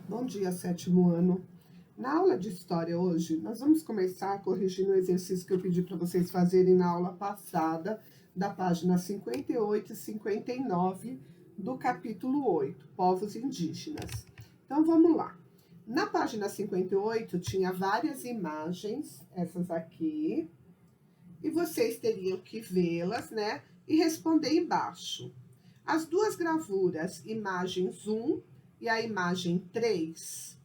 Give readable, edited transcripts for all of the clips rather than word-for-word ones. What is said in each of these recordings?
Bom dia, sétimo ano. Na aula de história hoje, nós vamos começar corrigindo o exercício que eu pedi para vocês fazerem na aula passada, da página 58 e 59 do capítulo 8, Povos Indígenas. Então vamos lá. Na página 58 tinha várias imagens, essas aqui, e vocês teriam que vê-las, né? E responder embaixo. As duas gravuras, imagens 1 e a imagem 3,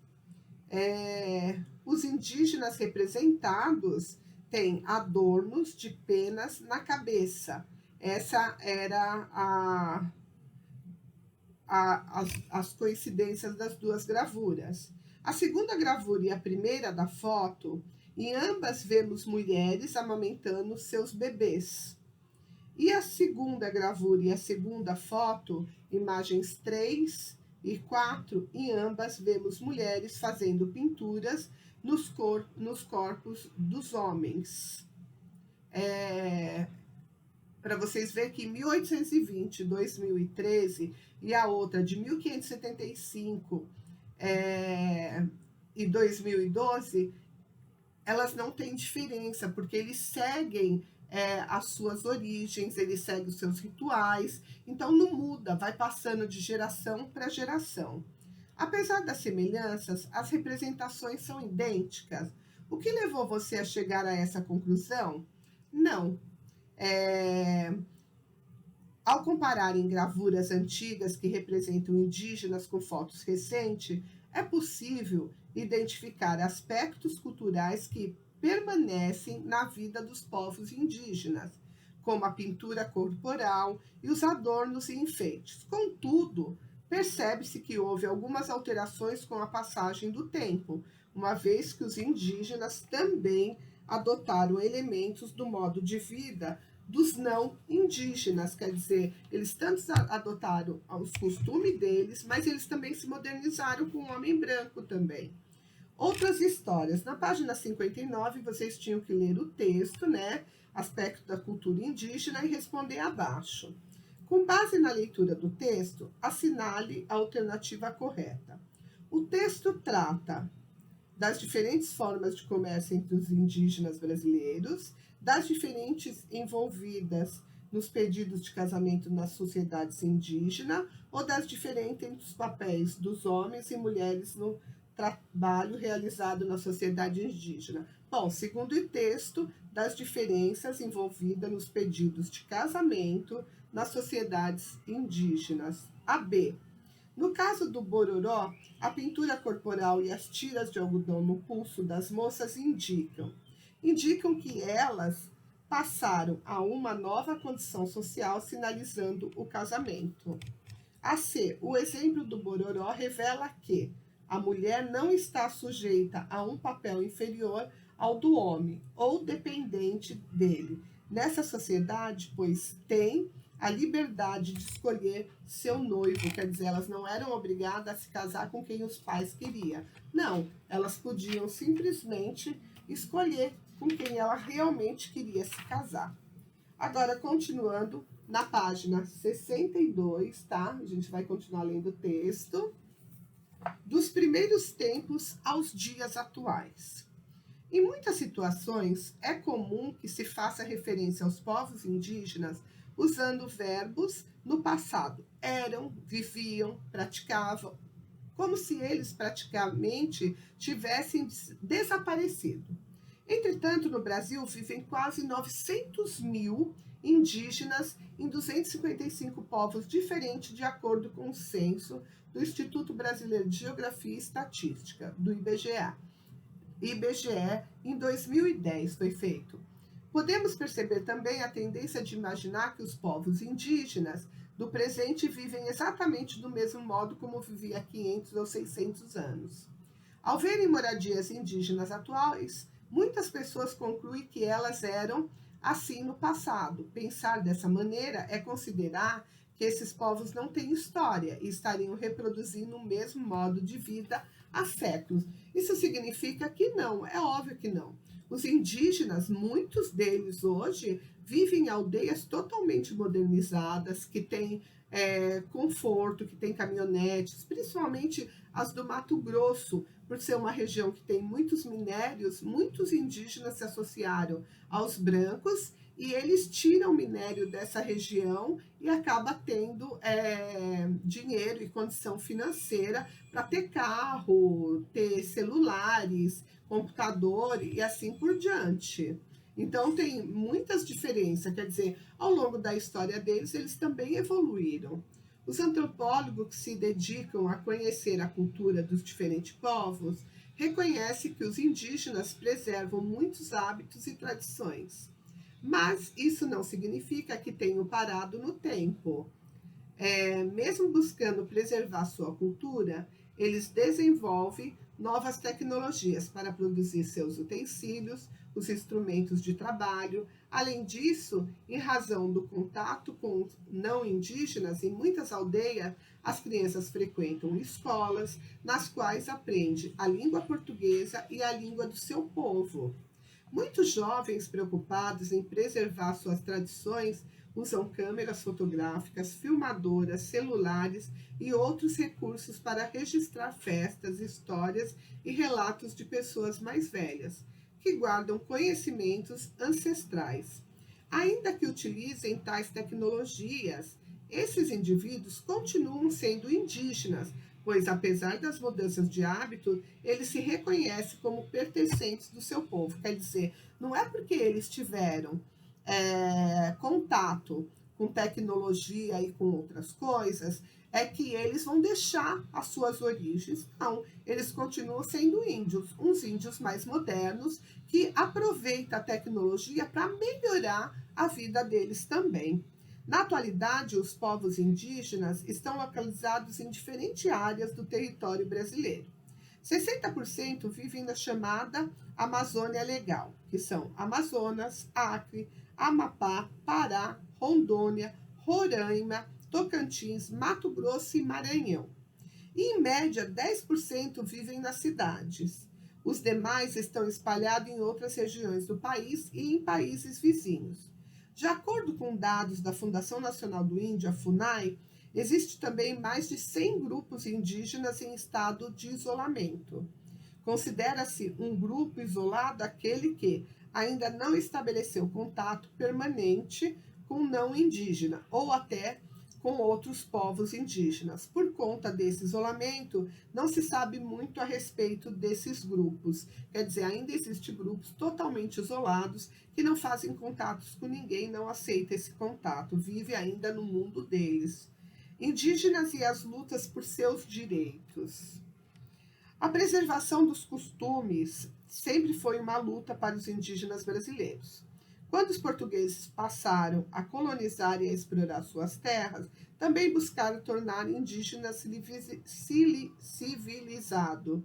os indígenas representados têm adornos de penas na cabeça. Essa era as coincidências das duas gravuras. A segunda gravura e a primeira da foto, em ambas vemos mulheres amamentando seus bebês. E a segunda gravura e a segunda foto, imagens 3 e 4, em ambas vemos mulheres fazendo pinturas nos corpos dos homens. Para vocês verem que em 1820, 2013, e a outra de 1575 e 2012, elas não têm diferença, porque eles seguem as suas origens, eles seguem os seus rituais, então não muda, vai passando de geração para geração. Apesar das semelhanças, as representações são idênticas. O que levou você a chegar a essa conclusão? Não. Ao compararem gravuras antigas que representam indígenas com fotos recentes, é possível identificar aspectos culturais que permanecem na vida dos povos indígenas, como a pintura corporal e os adornos e enfeites. Contudo, percebe-se que houve algumas alterações com a passagem do tempo, uma vez que os indígenas também adotaram elementos do modo de vida dos não indígenas, quer dizer, eles tanto adotaram os costumes deles, mas eles também se modernizaram com o homem branco também. Outras histórias. Na página 59, vocês tinham que ler o texto, né? Aspecto da cultura indígena e responder abaixo. Com base na leitura do texto, assinale a alternativa correta. O texto trata das diferentes formas de comércio entre os indígenas brasileiros, das diferentes envolvidas nos pedidos de casamento nas sociedades indígenas, ou das diferentes papéis dos homens e mulheres no trabalho realizado na sociedade indígena. Bom, segundo o texto, das diferenças envolvidas nos pedidos de casamento nas sociedades indígenas. A B. No caso do Bororó, a pintura corporal e as tiras de algodão no pulso das moças indicam que elas passaram a uma nova condição social, sinalizando o casamento. A C. O exemplo do Bororó revela que a mulher não está sujeita a um papel inferior ao do homem ou dependente dele. Nessa sociedade, pois tem a liberdade de escolher seu noivo, quer dizer, elas não eram obrigadas a se casar com quem os pais queriam. Não, elas podiam simplesmente escolher com quem ela realmente queria se casar. Agora, continuando na página 62, tá? A gente vai continuar lendo o texto. Dos primeiros tempos aos dias atuais. Em muitas situações, é comum que se faça referência aos povos indígenas usando verbos no passado. Eram, viviam, praticavam, como se eles praticamente tivessem desaparecido. Entretanto, no Brasil vivem quase 900 mil indígenas em 255 povos diferentes, de acordo com o censo do Instituto Brasileiro de Geografia e Estatística, do IBGE. Em 2010 foi feito. Podemos perceber também a tendência de imaginar que os povos indígenas do presente vivem exatamente do mesmo modo como vivia há 500 ou 600 anos. Ao verem moradias indígenas atuais, muitas pessoas concluem que elas eram assim no passado. Pensar dessa maneira é considerar que esses povos não têm história e estariam reproduzindo o mesmo modo de vida há séculos. Isso significa que não, é óbvio que não. Os indígenas, muitos deles hoje, vivem em aldeias totalmente modernizadas, que têm conforto, que têm caminhonetes, principalmente as do Mato Grosso, por ser uma região que tem muitos minérios, muitos indígenas se associaram aos brancos e eles tiram minério dessa região e acaba tendo dinheiro e condição financeira para ter carro, ter celulares, computador e assim por diante. Então tem muitas diferenças, quer dizer, ao longo da história deles, eles também evoluíram. Os antropólogos que se dedicam a conhecer a cultura dos diferentes povos reconhecem que os indígenas preservam muitos hábitos e tradições. Mas isso não significa que tenham parado no tempo. Mesmo buscando preservar sua cultura, eles desenvolvem novas tecnologias para produzir seus utensílios, os instrumentos de trabalho. Além disso, em razão do contato com não indígenas, em muitas aldeias, as crianças frequentam escolas nas quais aprendem a língua portuguesa e a língua do seu povo. Muitos jovens preocupados em preservar suas tradições usam câmeras fotográficas, filmadoras, celulares e outros recursos para registrar festas, histórias e relatos de pessoas mais velhas, que guardam conhecimentos ancestrais. Ainda que utilizem tais tecnologias, esses indivíduos continuam sendo indígenas, pois, apesar das mudanças de hábito, eles se reconhecem como pertencentes do seu povo. Quer dizer, não é porque eles tiveram contato com tecnologia e com outras coisas, é que eles vão deixar as suas origens. Não, eles continuam sendo índios, uns índios mais modernos, que aproveitam a tecnologia para melhorar a vida deles também. Na atualidade, os povos indígenas estão localizados em diferentes áreas do território brasileiro. 60% vivem na chamada Amazônia Legal, que são Amazonas, Acre, Amapá, Pará, Rondônia, Roraima, Tocantins, Mato Grosso e Maranhão. E, em média, 10% vivem nas cidades. Os demais estão espalhados em outras regiões do país e em países vizinhos. De acordo com dados da Fundação Nacional do Índio, a FUNAI, existe também mais de 100 grupos indígenas em estado de isolamento. Considera-se um grupo isolado aquele que ainda não estabeleceu contato permanente com não indígena ou até com outros povos indígenas. Por conta desse isolamento, não se sabe muito a respeito desses grupos. Quer dizer, ainda existem grupos totalmente isolados que não fazem contatos com ninguém, não aceitam esse contato, vive ainda no mundo deles. Indígenas e as lutas por seus direitos. A preservação dos costumes sempre foi uma luta para os indígenas brasileiros. Quando os portugueses passaram a colonizar e a explorar suas terras, também buscaram tornar indígenas civilizado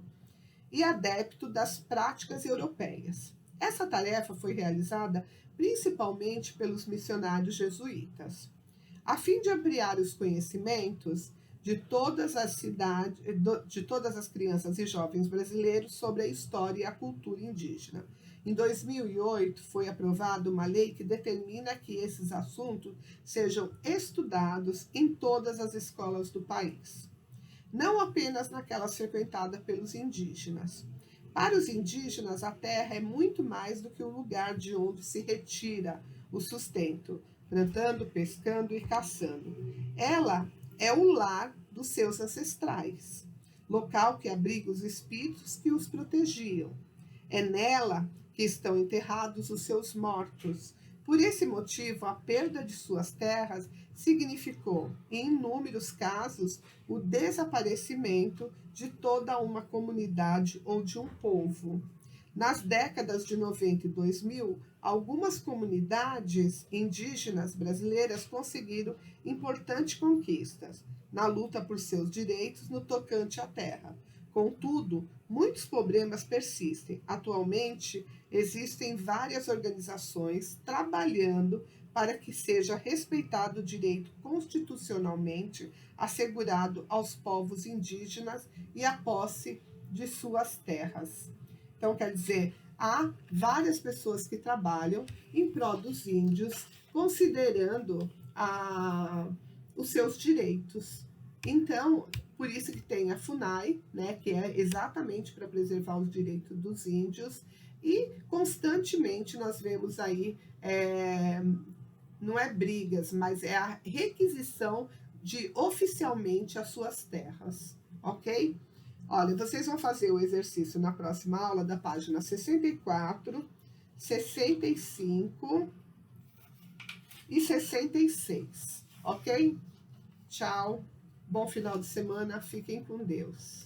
e adepto das práticas europeias. Essa tarefa foi realizada principalmente pelos missionários jesuítas. A fim de ampliar os conhecimentos de todas as cidades, de todas as crianças e jovens brasileiros sobre a história e a cultura indígena. Em 2008, foi aprovada uma lei que determina que esses assuntos sejam estudados em todas as escolas do país, não apenas naquelas frequentadas pelos indígenas. Para os indígenas, a terra é muito mais do que o lugar de onde se retira o sustento, plantando, pescando e caçando. Ela é o lar dos seus ancestrais, local que abriga os espíritos que os protegiam. É nela que estão enterrados os seus mortos. Por esse motivo, a perda de suas terras significou, em inúmeros casos, o desaparecimento de toda uma comunidade ou de um povo. Nas décadas de 90 e 2000, algumas comunidades indígenas brasileiras conseguiram importantes conquistas na luta por seus direitos no tocante à terra. Contudo, muitos problemas persistem. Atualmente, existem várias organizações trabalhando para que seja respeitado o direito constitucionalmente assegurado aos povos indígenas e a posse de suas terras. Então, quer dizer, há várias pessoas que trabalham em prol dos índios, considerando os seus direitos. Então, por isso que tem a FUNAI, né, que é exatamente para preservar os direitos dos índios, e constantemente nós vemos aí, não é brigas, mas é a requisição de oficialmente as suas terras, ok? Olha, vocês vão fazer o exercício na próxima aula da página 64, 65 e 66, ok? Tchau, bom final de semana, fiquem com Deus.